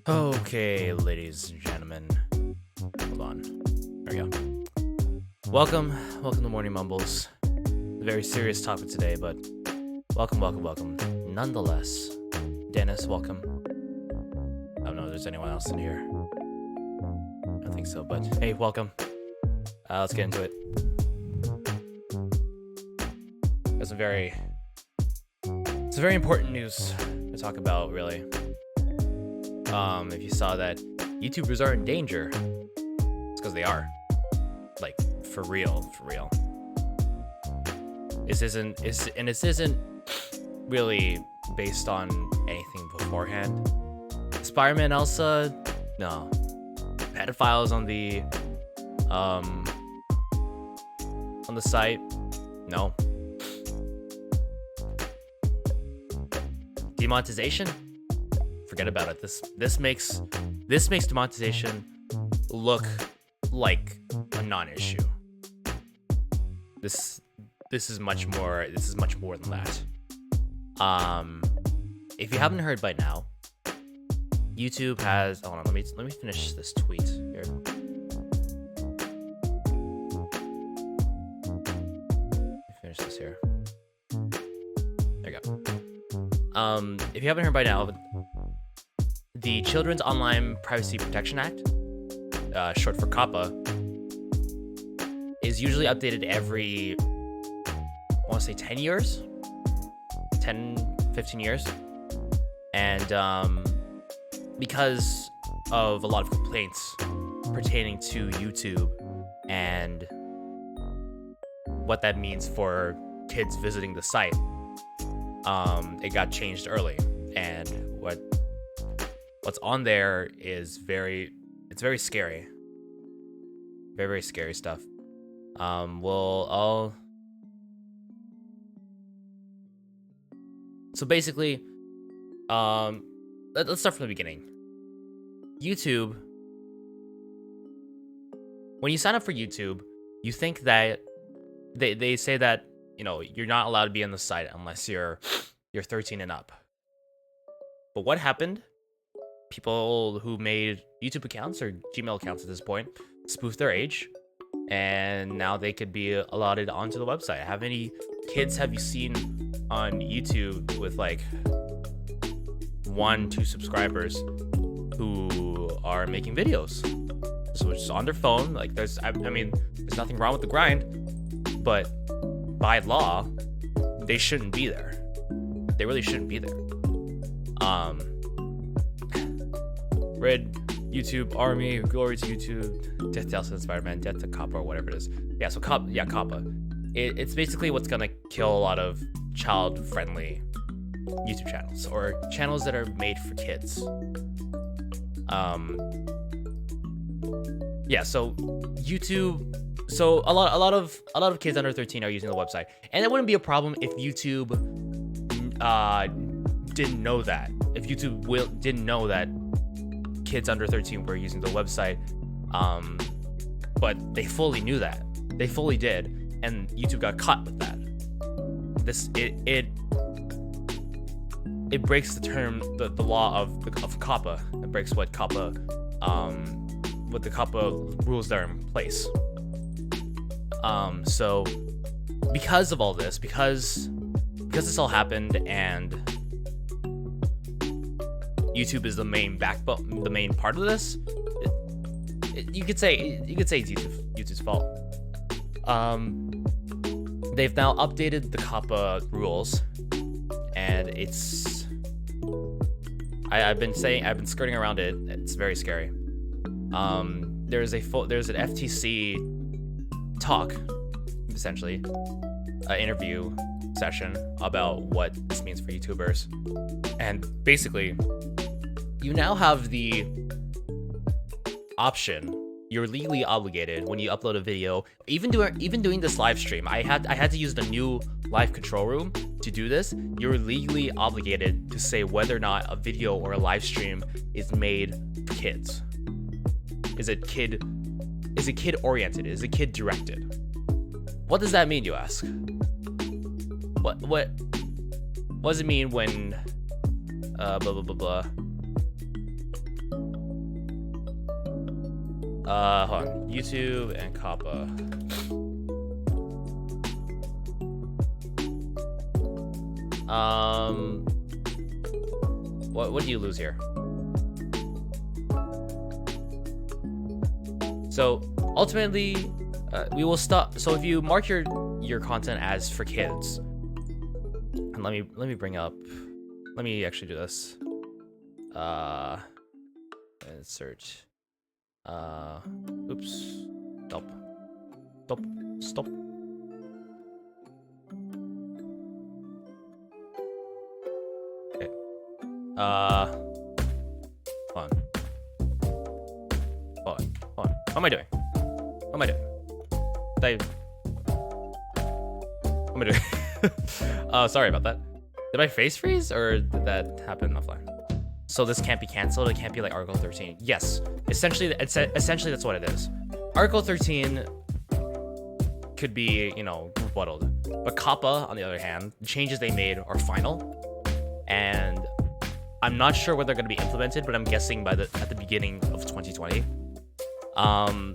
Okay, ladies and gentlemen. Hold on. There we go. Welcome to Morning Mumbles. A very serious topic today, but welcome. Nonetheless, Dennis, welcome. I don't know if there's anyone else in here. I don't think so, but hey, welcome. Let's get into it. It's a very important news to talk about, really. If you saw that YouTubers are in danger, it's because they are. Like, for real. This isn't really based on anything beforehand. Spider-Man Elsa, no. Pedophiles on the site, no. Demonetization? Forget about it. This makes demonetization look like a non-issue. This is much more than that. If you haven't heard by now, YouTube has, hold on, let me finish this tweet here. Finish this here. There you go. If you haven't heard by now, the Children's Online Privacy Protection Act, short for COPPA, is usually updated every, I want to say 10 years? 15 years. And because of a lot of complaints pertaining to YouTube and what that means for kids visiting the site, it got changed early. And what's on there is very scary. Very scary stuff. So basically, let's start from the beginning. YouTube, when you sign up for YouTube, you think that they say that, you know, you're not allowed to be on the site unless you're 13 and up. But what happened? People who made YouTube accounts or Gmail accounts at this point spoofed their age, and now they could be allotted onto the website. How many kids have you seen on YouTube with like 1-2 subscribers who are making videos? So it's on their phone. Like there's nothing wrong with the grind, but by law, they shouldn't be there. They really shouldn't be there. Red YouTube army, glory to YouTube, death to Elsa and Spider-Man, death to COPPA, or whatever it is. Yeah, so COPPA. It's basically what's gonna kill a lot of child-friendly YouTube channels or channels that are made for kids. Yeah, so YouTube. So a lot of kids under 13 are using the website, and it wouldn't be a problem if YouTube didn't know that. If YouTube didn't know that kids under 13 were using the website, but they fully knew that. They fully did, and YouTube got caught with that. It breaks the law of COPPA. It breaks what the COPPA rules that are in place. So because of all this, because this all happened, and YouTube is the main backbone, the main part of this, you could say it's YouTube's fault. They've now updated the COPPA rules, and I've been skirting around it. It's very scary. There's an FTC talk, essentially, an interview session about what this means for YouTubers, and basically, you now have the option. You're legally obligated when you upload a video, even doing this live stream. I had to use the new live control room to do this. You're legally obligated to say whether or not a video or a live stream is made for kids. Is it kid oriented? Is it kid directed? What does that mean, you ask? What does it mean when blah blah blah blah? Hold on. YouTube and Kappa. What do you lose here? So ultimately, we will stop. So if you mark your content as for kids, and let me bring up. Let me actually do this. And search. Oops. Stop. Okay. Hold on. What am I doing? What am I doing? Sorry about that. Did my face freeze or did that happen offline? So this can't be canceled. It can't be like Article 13. Yes, essentially that's what it is. Article 13 could be, rebutted. But Kappa, on the other hand, the changes they made are final, and I'm not sure when they're going to be implemented, but I'm guessing at the beginning of 2020.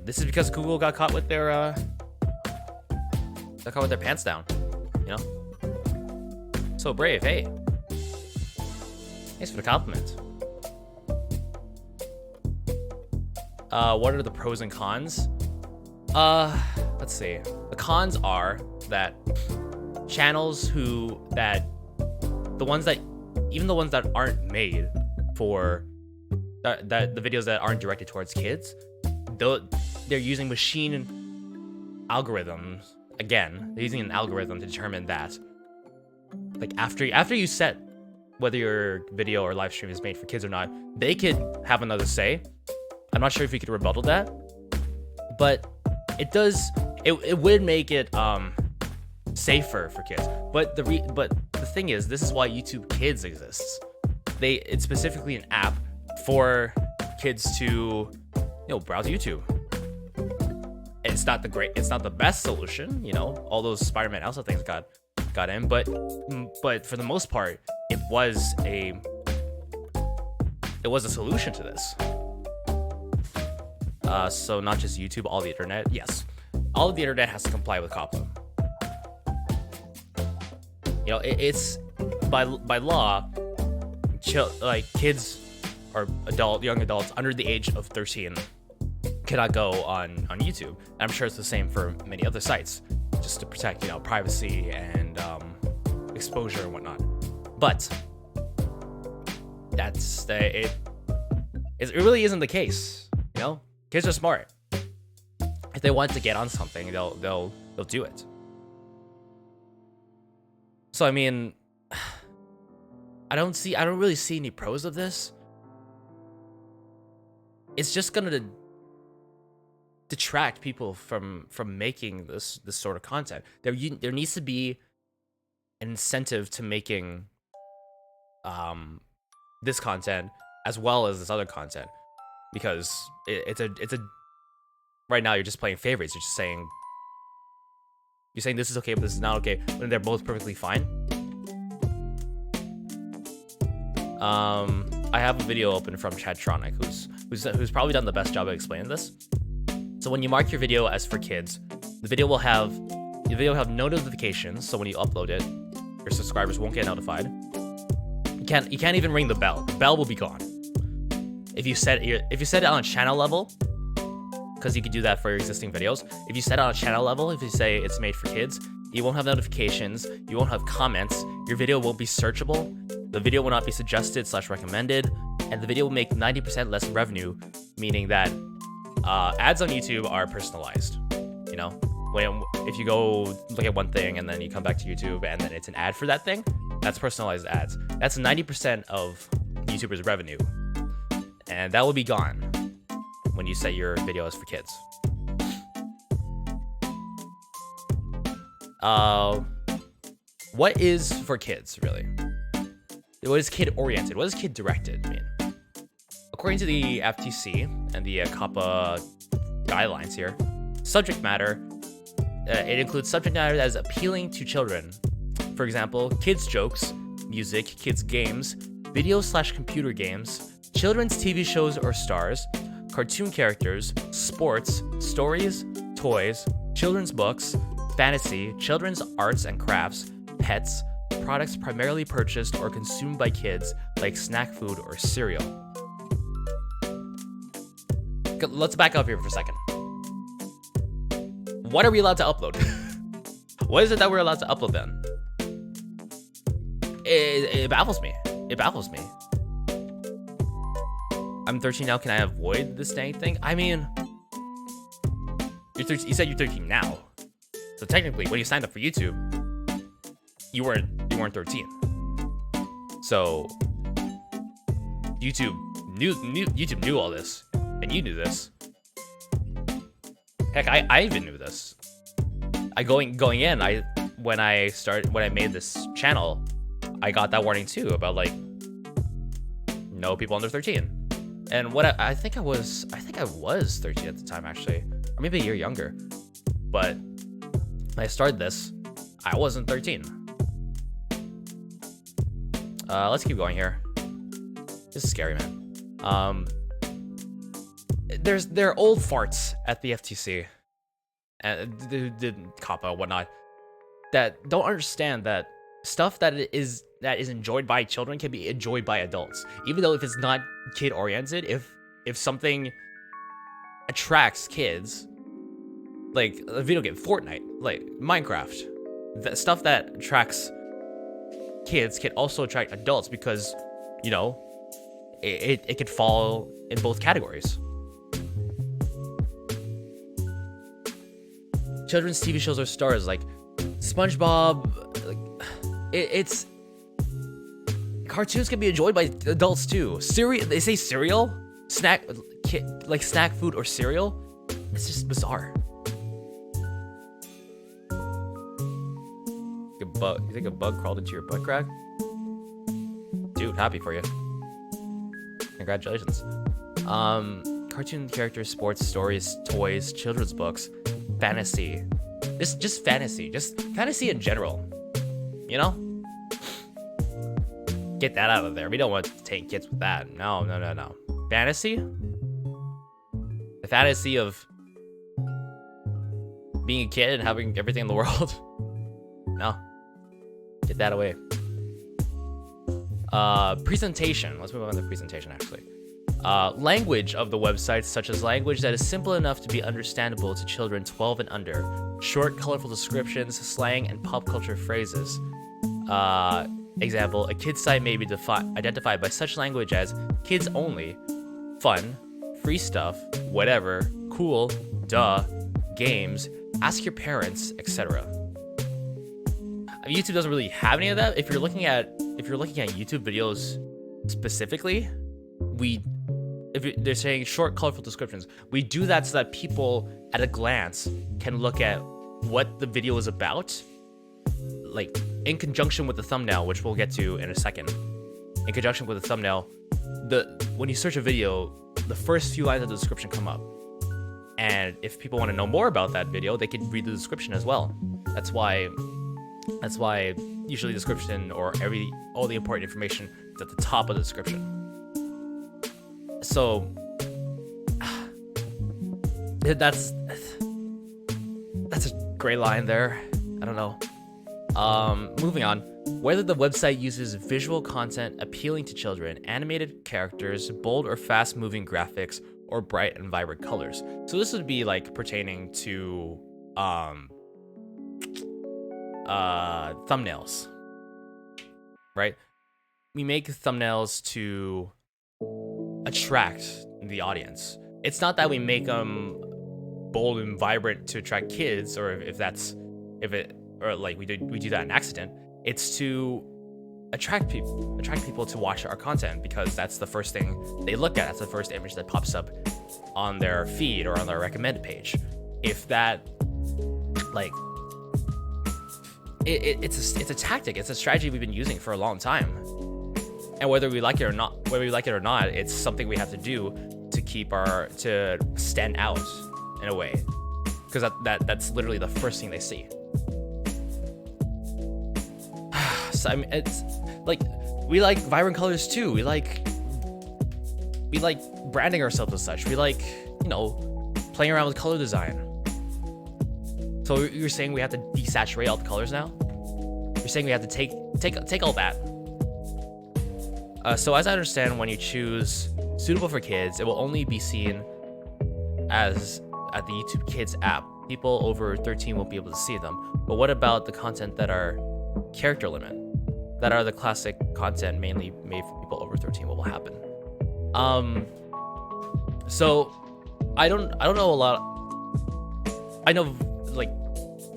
This is because Google got caught with their pants down, So brave, hey. Thanks for the compliment. What are the pros and cons? Let's see. The cons are that channels the ones that aren't made for the videos that aren't directed towards kids, they're using machine algorithms. Again, they're using an algorithm to determine that, like, after you set whether your video or live stream is made for kids or not, they could have another say. I'm not sure if we could rebuttal that, but it would make it safer for kids. But the thing is, this is why YouTube Kids exists. It's specifically an app for kids to browse YouTube. It's not the best solution, all those Spider-Man Elsa things got in, but for the most part, it was a solution to this. So not just YouTube, all the internet. Yes, all of the internet has to comply with COPPA. It's by law, kids or young adults under the age of 13 cannot go on YouTube. And I'm sure it's the same for many other sites, just to protect privacy and exposure and whatnot. But it really isn't the case. Kids are smart. If they want to get on something, they'll do it. So I mean, I don't really see any pros of this. It's just gonna detract people from making this sort of content. There needs to be an incentive to making this content as well as this other content, because it's a right now you're just playing favorites. You're saying this is okay but this is not okay when they're both perfectly fine. I have a video open from Chadtronic who's probably done the best job of explaining this. So when you mark your video as for kids, the video will have no notifications. So when you upload it, your subscribers won't get notified. You can't even ring the bell. The bell will be gone. If you set it on a channel level, because you can do that for your existing videos. If you set it on a channel level, if you say it's made for kids, you won't have notifications. You won't have comments. Your video won't be searchable. The video will not be suggested/recommended, and the video will make 90% less revenue, meaning that ads on YouTube are personalized. If you go look at one thing and then you come back to YouTube and then it's an ad for that thing, that's personalized ads. That's 90% of YouTubers' revenue, and that will be gone when you set your video as for kids. What is for kids, really? What is kid-oriented? What does kid-directed mean? According to the FTC and the COPPA guidelines here, subject matter, it includes subject matter that is appealing to children. For example, kids' jokes, music, kids' games, video/computer games, children's TV shows or stars, cartoon characters, sports, stories, toys, children's books, fantasy, children's arts and crafts, pets, products primarily purchased or consumed by kids like snack food or cereal. Let's back up here for a second. What are we allowed to upload? What is it that we're allowed to upload then? It baffles me. It baffles me. I'm 13 now. Can I avoid this dang thing? I mean, you're 13, you said you're 13 now. So technically, when you signed up for YouTube, you weren't 13. So YouTube knew all this, and you knew this. Heck, I even knew this. Going in, when I made this channel, I got that warning too about like no people under 13. And what I think I was 13 at the time actually, or maybe a year younger. But when I started this, I wasn't 13. Let's keep going here. This is scary, man. There are old farts at the FTC and the COPPA whatnot that don't understand that stuff that is enjoyed by children can be enjoyed by adults, even though if it's not kid oriented. If something attracts kids, like a video game, Fortnite, like Minecraft, that stuff that attracts kids can also attract adults because, you know, it could fall in both categories. Children's TV shows or stars like SpongeBob, it's cartoons can be enjoyed by adults too. They say cereal, snack food or cereal. It's just bizarre. You think a bug crawled into your butt crack? Dude, happy for you. Congratulations. Cartoon characters, sports, stories, toys, children's books, fantasy. Just fantasy. Just fantasy in general. You know? Get that out of there. We don't want to take kids with that. No. Fantasy? The fantasy of being a kid and having everything in the world. No. Get that away. Presentation. Let's move on to presentation, actually. Language of the website, such as language that is simple enough to be understandable to children 12 and under. Short, colorful descriptions, slang, and pop culture phrases. Example, a kid's site may be identified by such language as kids only, fun, free stuff, whatever, cool, duh, games, ask your parents, etc. YouTube doesn't really have any of that. If you're looking at YouTube videos specifically, they're saying short, colorful descriptions. We do that so that people at a glance can look at what the video is about, like in conjunction with the thumbnail, which we'll get to in a second. In conjunction with the thumbnail, when you search a video, the first few lines of the description come up. And if people want to know more about that video, they can read the description as well. That's why usually the description or all the important information is at the top of the description. So that's a gray line there. I don't know. Moving on. Whether the website uses visual content appealing to children, animated characters, bold or fast-moving graphics, or bright and vibrant colors. So this would be like pertaining to thumbnails, right? We make thumbnails to attract the audience. It's not that we make them bold and vibrant to attract kids, or we do that in accident. It's to attract people to watch our content, because that's the first thing they look at. That's the first image that pops up on their feed or on their recommended page. If that, like, it's a tactic. It's a strategy we've been using for a long time, and whether we like it or not, it's something we have to do to stand out in a way, because that's literally the first thing they see. So I mean, it's like we like vibrant colors too. We like we like branding ourselves as such. We like, you know, playing around with color design. So you're saying we have to desaturate all the colors now? You're saying we have to take all that. So as I understand, when you choose suitable for kids, it will only be seen as at the YouTube Kids app. People over 13 won't be able to see them. But what about the content that are character limit? That are the classic content mainly made for people over 13? What will happen? So I don't know a lot. I know like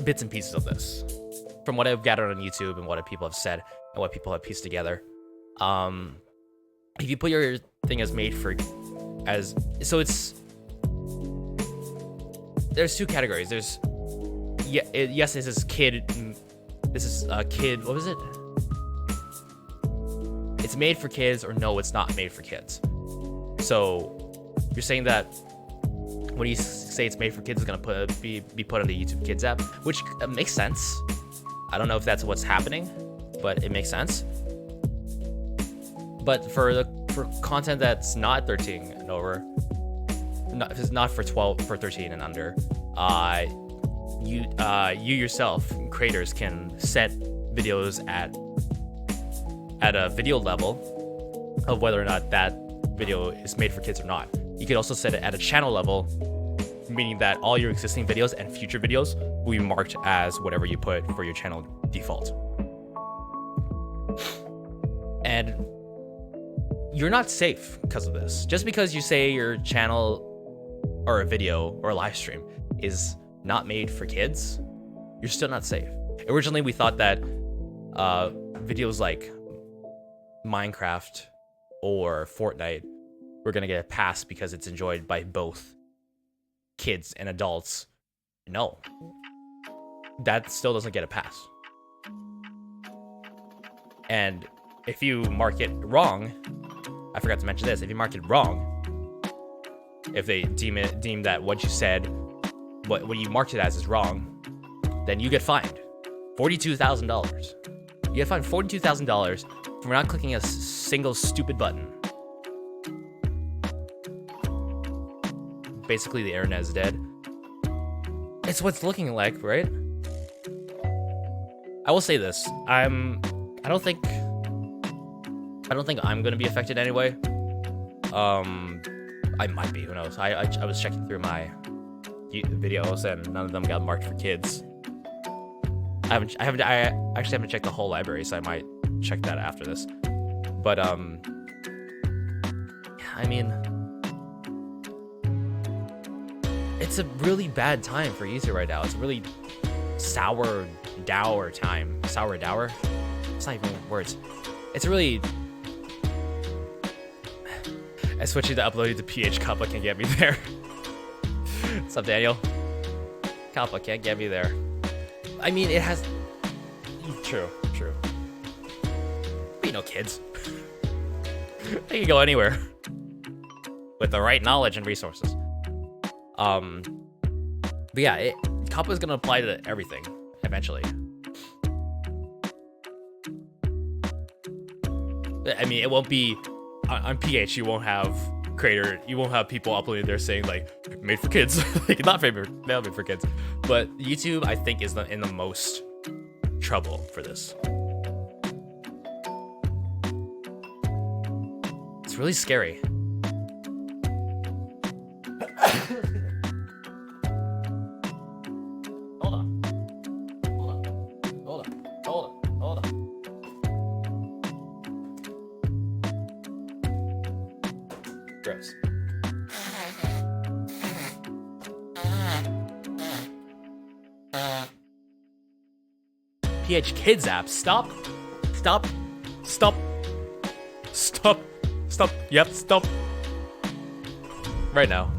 bits and pieces of this from what I've gathered on YouTube and what people have said and what people have pieced together. If you put your thing as made for, there's two categories. There's, yes, this is kid, what was it? It's made for kids, or no, it's not made for kids. So you're saying that when you say it's made for kids, it's gonna be put on the YouTube Kids app, which makes sense. I don't know if that's what's happening, but it makes sense. But for content that's not 13 and over, if it's not for 13 and under, you yourself, creators, can set videos at a video level of whether or not that video is made for kids or not. You could also set it at a channel level, meaning that all your existing videos and future videos will be marked as whatever you put for your channel default. And you're not safe because of this. Just because you say your channel or a video or a live stream is not made for kids, you're still not safe. Originally, we thought that videos like Minecraft or Fortnite were gonna get a pass because it's enjoyed by both kids and adults. No, that still doesn't get a pass. And if you mark it wrong, I forgot to mention this, if you mark it wrong, if they deem that what you said, what you marked it as is wrong, then you get fined $42,000. You get fined $42,000 for not clicking a single stupid button. Basically, the internet is dead. It's what's looking like, right? I will say this: I don't think I'm gonna be affected anyway. I might be. Who knows? I was checking through my videos and none of them got marked for kids. I actually haven't checked the whole library, so I might check that after this. But I mean, it's a really bad time for YouTube right now. It's a really sour time. Sour dour? It's not even words. It's really... I switching to uploading to PH. Kappa can't get me there. What's up, Daniel? Kappa can't get me there. I mean, it has... True. But you know, kids. They can go anywhere. With the right knowledge and resources. But yeah, Kappa is gonna apply to everything eventually. I mean, it won't be on PH. You won't have people uploading there saying like made for kids, like not made for kids. But YouTube, I think, is in the most trouble for this. It's really scary. Hold on. Gross. PH Kids app. Stop. Yep, stop. Right now.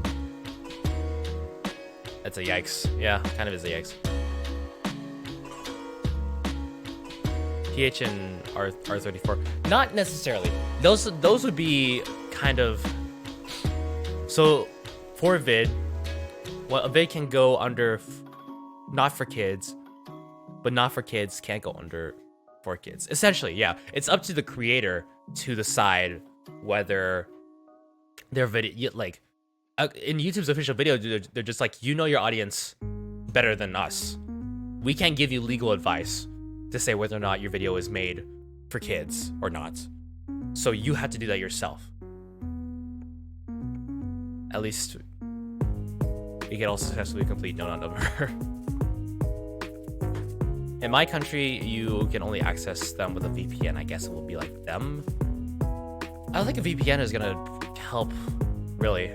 That's a yikes. Yeah, kind of is a yikes. PH and R34. Not necessarily. Those would be kind of... So, for a vid, well, a vid can go under not for kids, but not for kids can't go under for kids. Essentially, yeah. It's up to the creator to decide whether their video, like in YouTube's official video, they're just like, you know your audience better than us. We can't give you legal advice to say whether or not your video is made for kids or not. So you have to do that yourself. At least we can also successfully complete no number. In my country, you can only access them with a VPN. I guess it will be like them. I don't think a VPN is gonna help, really.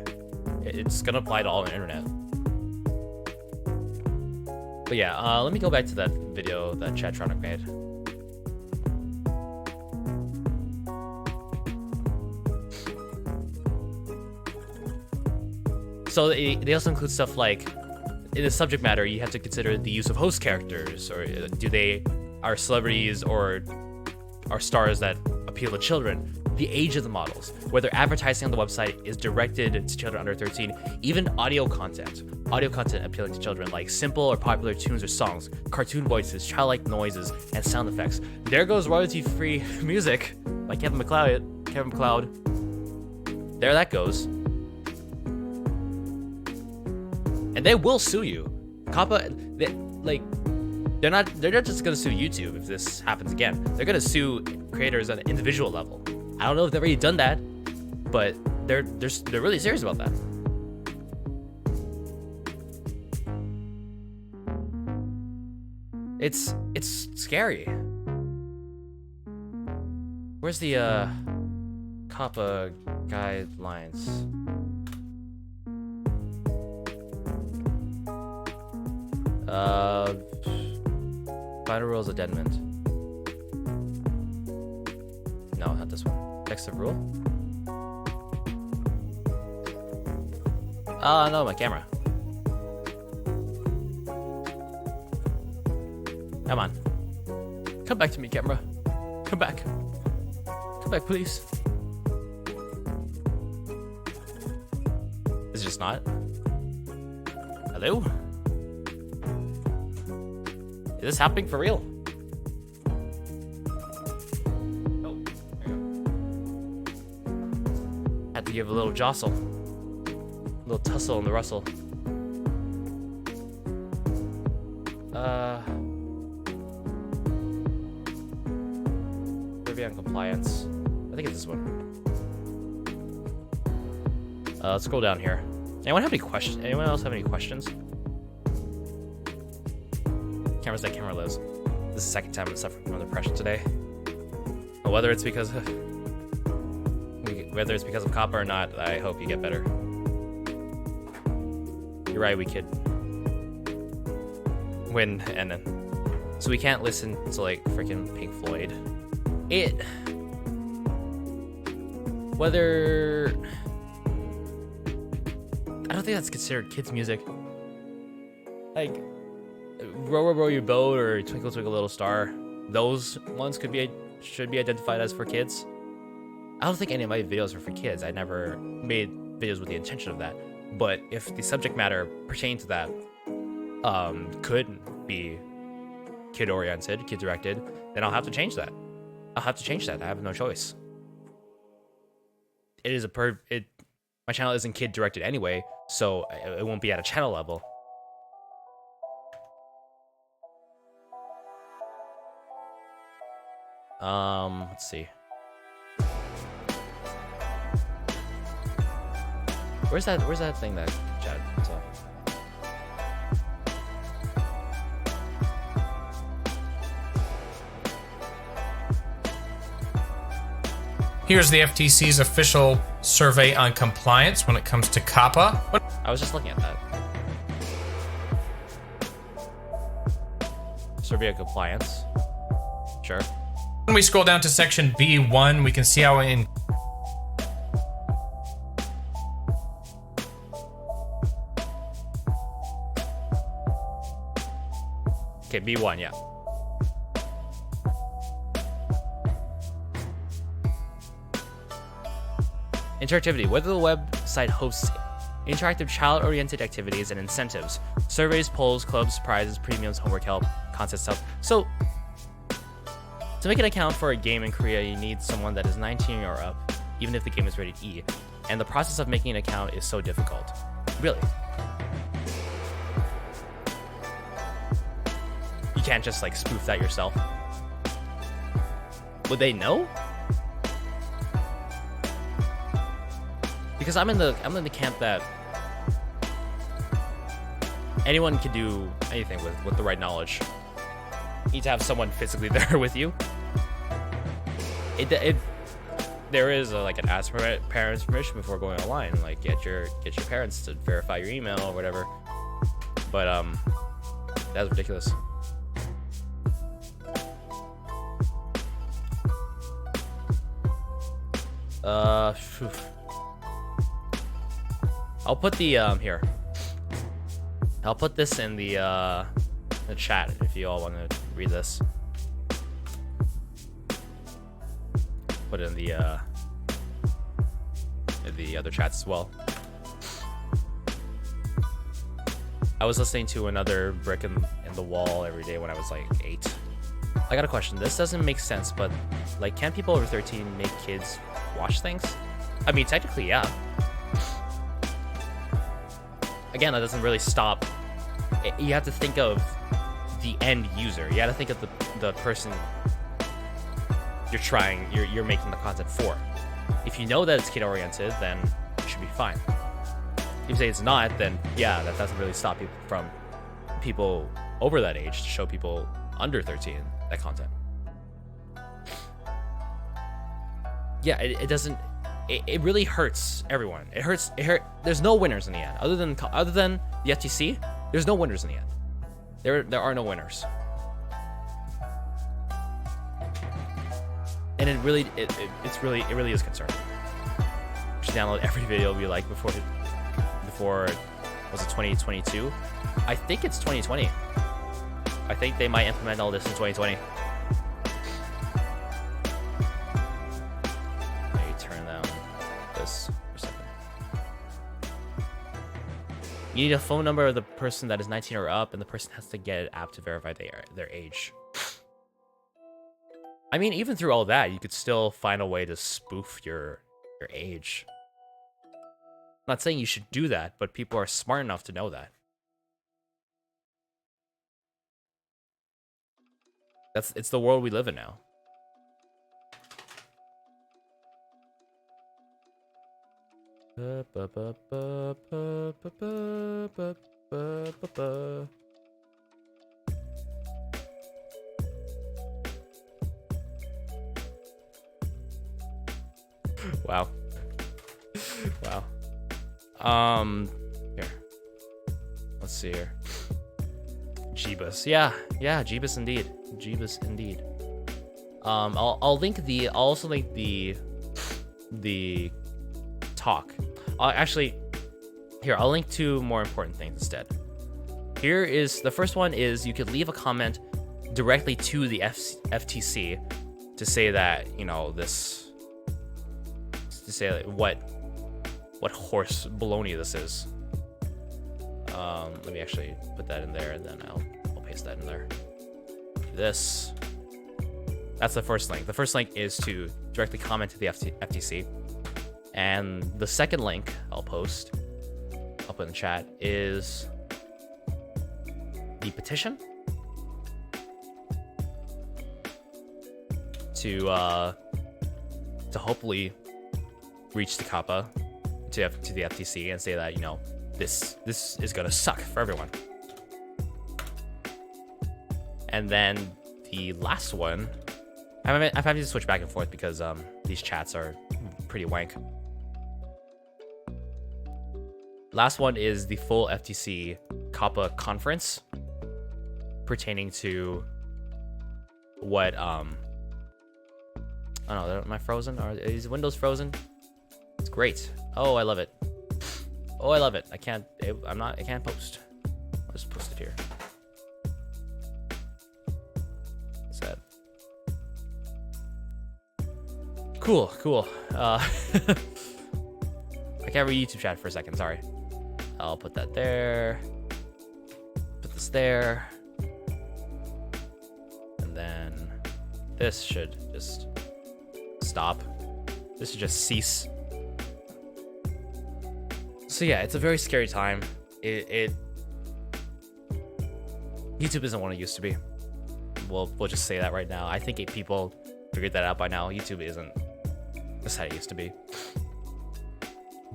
It's gonna apply to all the internet. But yeah, let me go back to that video that Chatronic made. So they also include stuff like, in the subject matter, you have to consider the use of host characters, or are celebrities or are stars that appeal to children, the age of the models, whether advertising on the website is directed to children under 13, even audio content appealing to children, like simple or popular tunes or songs, cartoon voices, childlike noises, and sound effects. There goes royalty-free music by Kevin MacLeod. There that goes. And they will sue you. COPPA, they're not just gonna sue YouTube if this happens again. They're gonna sue creators on an individual level. I don't know if they've already done that, but they're really serious about that. It's scary. Where's the COPPA guidelines? Final rules addendum. No, not this one. Text of rule? No, my camera. Come on. Come back to me, camera. Come back. Come back, please. Is it just not? Hello? Is this happening for real? Oh, there you go. Had to give a little jostle. A little tussle in the rustle. Survey on compliance. I think it's this one. Let's scroll down here. Anyone have any questions? Anyone else have any questions? Camera's dead, camera lives. This is the second time I'm suffering from depression today. But whether it's because of COPPA or not, I hope you get better. You're right, we could win, and then so we can't listen to like freaking Pink Floyd. Whether I don't think that's considered kids music. Like Row Row Row Your Boat or Twinkle Twinkle Little Star, those ones should be identified as for kids. I don't think any of my videos are for kids. I never made videos with the intention of that. But if the subject matter pertaining to that could be kid-oriented, kid-directed, then I'll have to change that. I have no choice. My channel isn't kid-directed anyway, so it won't be at a channel level. Let's see. Where's that thing that Chad saw? Here's the FTC's official survey on compliance when it comes to COPPA. I was just looking at that. Survey on compliance. Sure. When we scroll down to section B1, we can see how in Okay, B1, yeah. Interactivity. Whether the website hosts interactive child-oriented activities and incentives, surveys, polls, clubs, prizes, premiums, homework help, content stuff. So, to make an account for a game in Korea, you need someone that is 19 or up, even if the game is rated E. And the process of making an account is so difficult. Really. You can't just like spoof that yourself. Would they know? Because I'm in the camp that anyone can do anything with the right knowledge. You need to have someone physically there with you. There is like an ask for parents' permission before going online. Like get your parents to verify your email or whatever. But that's ridiculous. Phew. I'll put the here. I'll put this in the chat if you all want to read this. Put it in the other chats as well. I was listening to another brick in the wall every day when I was like 8. I got a question. This doesn't make sense, but like, can people over 13 make kids watch things? I mean, technically, yeah. Again, that doesn't really stop. You have to think of the end user. You have to think of the person you're making the content for. If you know that it's kid oriented, then it should be fine. If you say it's not, then yeah, that doesn't really stop you from people over that age to show people under 13 that content. Yeah, it doesn't. It really hurts everyone. It hurts. There's no winners in the end, other than the FTC. There's no winners in the end. There are no winners. And it really is concerning. You should download every video we like before was it 2022? I think it's 2020. I think they might implement all this in 2020. Let me turn down this for a second. You need a phone number of the person that is 19 or up, and the person has to get an app to verify their age. I mean, even through all that, you could still find a way to spoof your age. I'm not saying you should do that, but people are smart enough to know that. It's the world we live in now. Wow. Wow. Here. Let's see here. Jeebus. Yeah, Jeebus indeed. Jeebus indeed. I'll also link the talk. Actually, here, I'll link two more important things instead. Here is the first one is you could leave a comment directly to the FTC to say that, you know, this, to say like what horse baloney this is. Let me actually put that in there, and then I'll paste that in there. That's the first link. The first link is to directly comment to the FTC. And the second link I'll put in the chat, is the petition to hopefully reach the COPPA to the FTC and say that, you know, this is gonna suck for everyone. And then the last one, I'm having to switch back and forth because these chats are pretty wank. Last one is the full FTC COPPA conference pertaining to what I don't know, am I frozen? Is Windows frozen? It's great. Oh, I love it. Oh, I love it. I can't post. I'll just post it here. What's that? Cool. I can't read YouTube chat for a second, sorry. I'll put that there. Put this there. And then this should just stop. This should just cease. So yeah, it's a very scary time. YouTube isn't what it used to be. We'll just say that right now. I think people figured that out by now. YouTube isn't the site it used to be.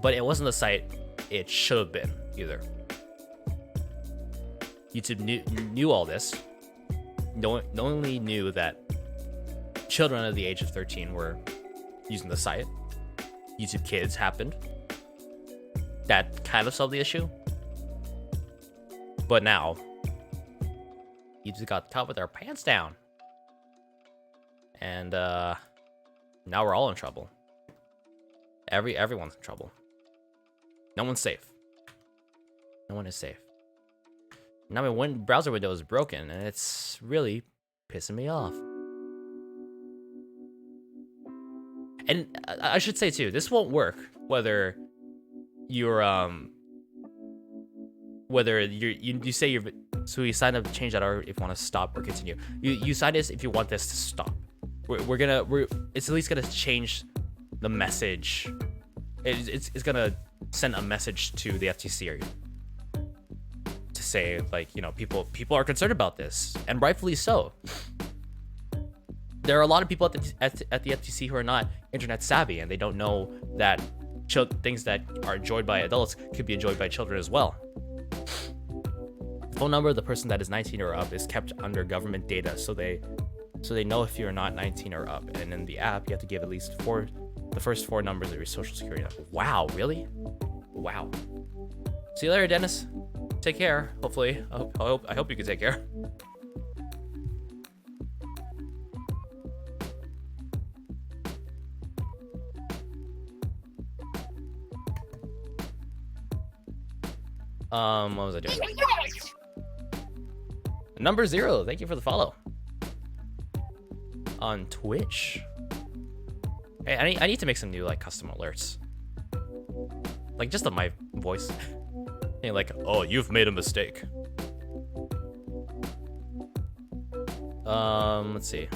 But it wasn't the site it should have been either. YouTube knew all this. No only knew that children under the age of 13 were using the site. YouTube Kids happened. That kind of solved the issue. But now, YouTube's got caught with our pants down. And now we're all in trouble. Everyone's in trouble. No one's safe. No one is safe. Now my browser window is broken, and it's really pissing me off. And I should say too, this won't work whether you're you say you're, so you sign up to change that or if you want to stop or continue. You sign this if you want this to stop. It's at least gonna change the message. It's gonna send a message to the FTC to say, like, you know, people are concerned about this, and rightfully so. There are a lot of people at the FTC who are not internet savvy, and they don't know that things that are enjoyed by adults could be enjoyed by children as well. The phone number of the person that is 19 or up is kept under government data, so they know if you're not 19 or up. And in the app, you have to give at least the first four numbers of your social security number. Wow, really? Wow. See you later, Dennis. Take care. Hopefully, I hope you can take care. What was I doing? Number 0, thank you for the follow. On Twitch. Hey, I need to make some new, like, custom alerts. Like, just on my voice. Hey, like, oh, you've made a mistake. Let's see.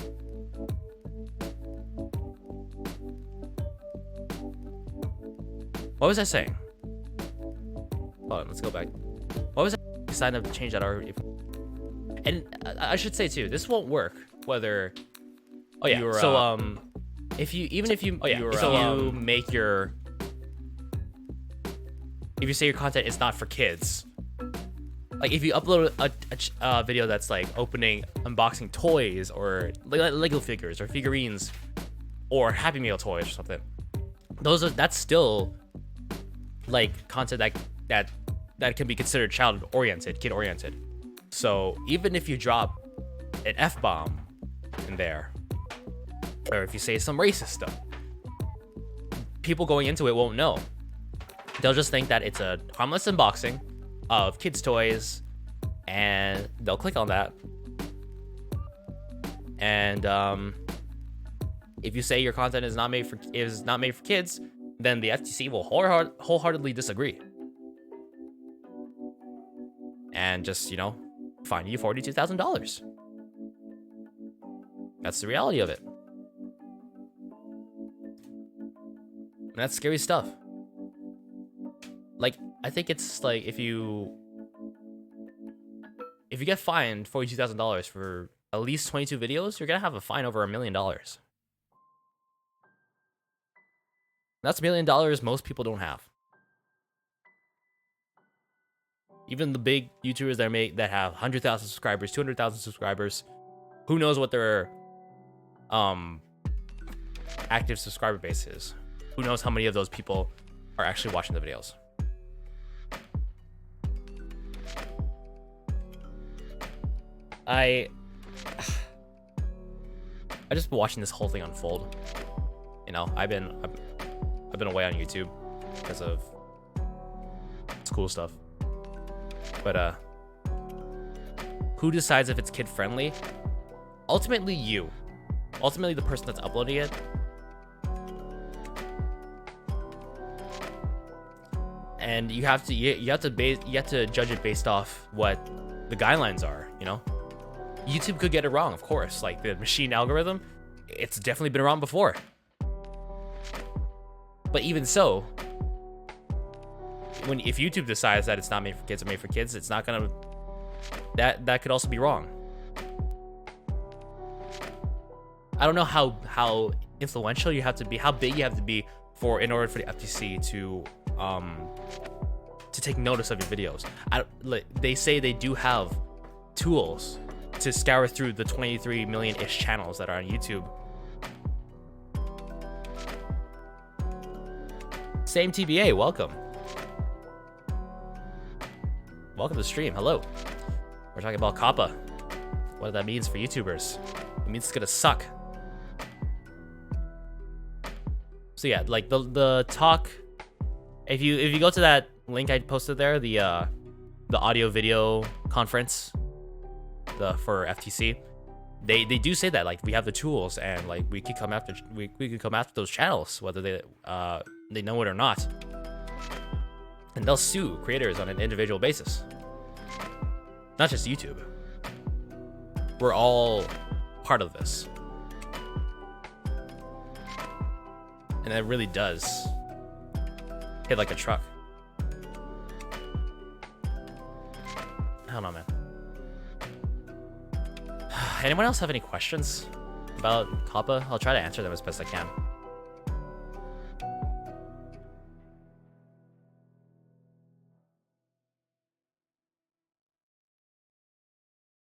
What was I saying? Hold on, let's go back. What was I sign up to change that or if, and I should say too, this won't work whether if you make your, if you say your content is not for kids, like if you upload a video that's like unboxing toys or Lego figures or figurines or Happy Meal toys or something, that's still like content that can be considered kid oriented. So even if you drop an F-bomb in there, or if you say some racist stuff, people going into it won't know. They'll just think that it's a harmless unboxing of kids' toys, and they'll click on that. And if you say your content is not made for kids, then the FTC will wholeheartedly disagree. And just, you know, fine you $42,000. That's the reality of it. And that's scary stuff. Like, I think it's like if you get fined $42,000 for at least 22 videos, you're gonna have a fine over $1 million. That's $1 million most people don't have. Even the big YouTubers that have 100,000 subscribers, 200,000 subscribers, who knows what their active subscriber base is? Who knows how many of those people are actually watching the videos? I just been watching this whole thing unfold. You know, I've been away on YouTube because of school stuff. But who decides if it's kid friendly? Ultimately, you. Ultimately, the person that's uploading it. And you have to judge it based off what the guidelines are, you know? YouTube could get it wrong, of course. Like the machine algorithm, it's definitely been wrong before. But even so, if YouTube decides that it's not made for kids or made for kids, it's not gonna. That could also be wrong. I don't know how influential you have to be, how big you have to be in order for the FTC to take notice of your videos. They say they do have tools to scour through the 23 million-ish channels that are on YouTube. Same TBA, welcome. Welcome to the stream, hello. We're talking about COPPA. What that means for YouTubers. It means it's gonna suck. So yeah, like the talk, if you go to that link I posted there, the audio video conference, for FTC, they do say that like we have the tools and like we could come after those channels whether they know it or not, and they'll sue creators on an individual basis, not just YouTube. We're all part of this, and it really does hit like a truck. I don't know, man. Anyone else have any questions about COPPA? I'll try to answer them as best I can.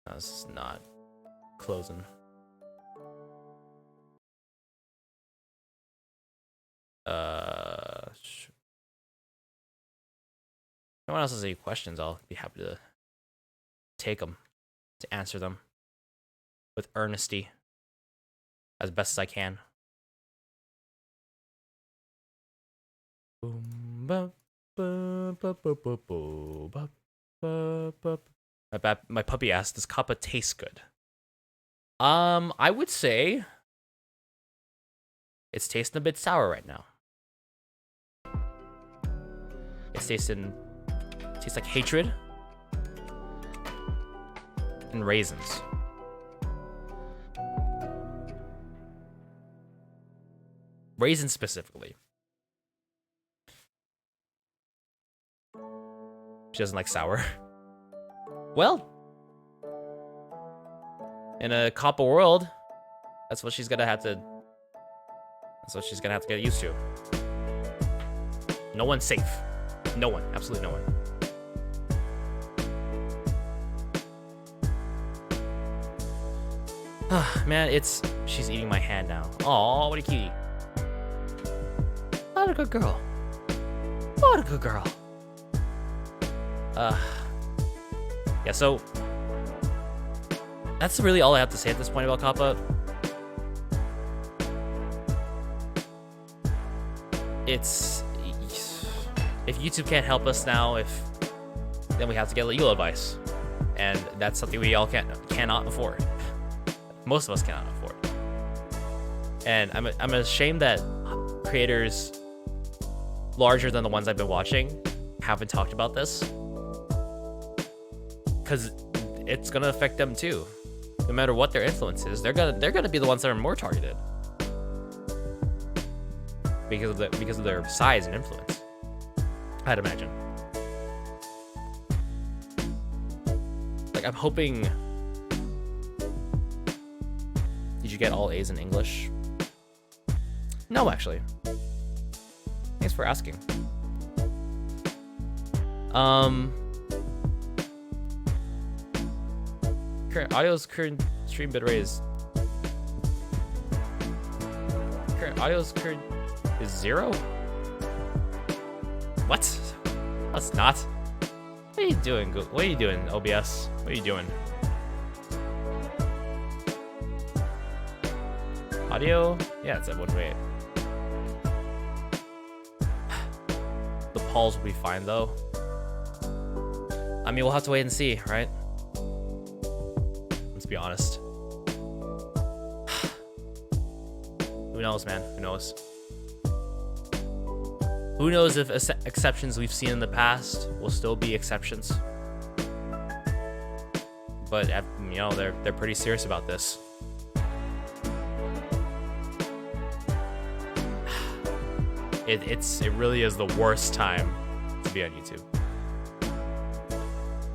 No, this is not closing. If anyone else has any questions, I'll be happy to take them, to answer them with earnesty as best as I can. My puppy asked, does COPPA taste good? I would say it's tasting a bit sour right now. It tastes like hatred and raisins. Raisins specifically. She doesn't like sour. Well, in a COPPA world, that's what she's gonna have to get used to. No one's safe. No one. Absolutely no one. Man, she's eating my hand now. Aw, what a cutie. What a good girl. What a good girl. Yeah, so that's really all I have to say at this point about COPPA. If YouTube can't help us now, then we have to get legal advice, and that's something we all cannot afford. Most of us cannot afford. And I'm ashamed that creators larger than the ones I've been watching haven't talked about this, because it's gonna affect them too. No matter what their influence is, they're gonna be the ones that are more targeted because of their size and influence, I'd imagine. Like, I'm hoping. Did you get all A's in English? No, actually. Thanks for asking. Audio's current stream bitrate is 0? What? That's not. What are you doing? What are you doing, OBS? What are you doing? Audio? Yeah, it's at 1.8. The polls will be fine though. I mean, we'll have to wait and see, right? Let's be honest. Who knows, man? Who knows? Who knows if exceptions we've seen in the past will still be exceptions? But you know, they're pretty serious about this. It really is the worst time to to be on YouTube.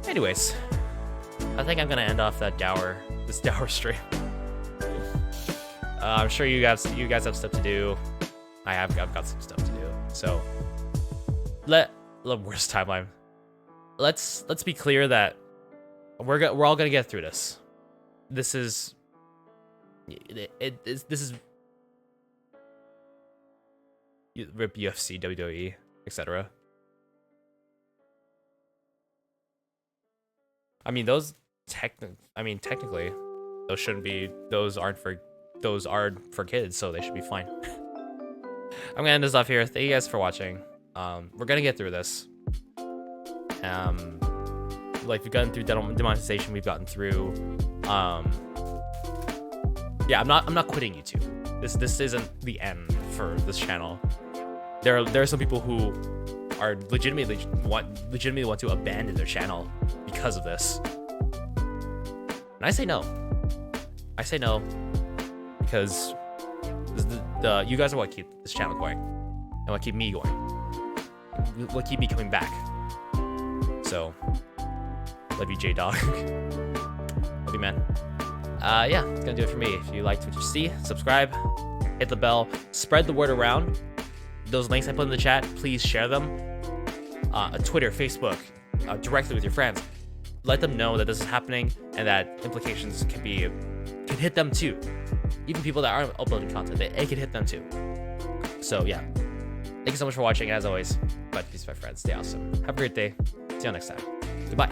Anyways, I think I'm gonna end off this dour stream. I'm sure you guys have stuff to do. I've got some stuff to do. So worst timeline. Let's be clear that we're all gonna get through this. This is rip UFC, WWE, etc. I mean, technically, those aren't for kids, so they should be fine. I'm gonna end this off here. Thank you guys for watching. We're gonna get through this. Like, we've gotten through demonetization. We've gotten through. Yeah, I'm not quitting YouTube. This isn't the end for this channel. There are some people who are legitimately want to abandon their channel because of this. And I say no. I say no because you guys are what keep this channel going and what keep me going. What keep me coming back. So, love you, J-Dog. Love you, man. Yeah, that's gonna do it for me. If you liked what you see, subscribe, hit the bell, spread the word around. Those links I put in the chat, please share them. Twitter, Facebook, directly with your friends. Let them know that this is happening and that implications can hit them too. Even people that aren't uploading content, it can hit them too. So yeah, thank you so much for watching. As always, bye, peace, my friends. Stay awesome. Have a great day. See you next time. Goodbye.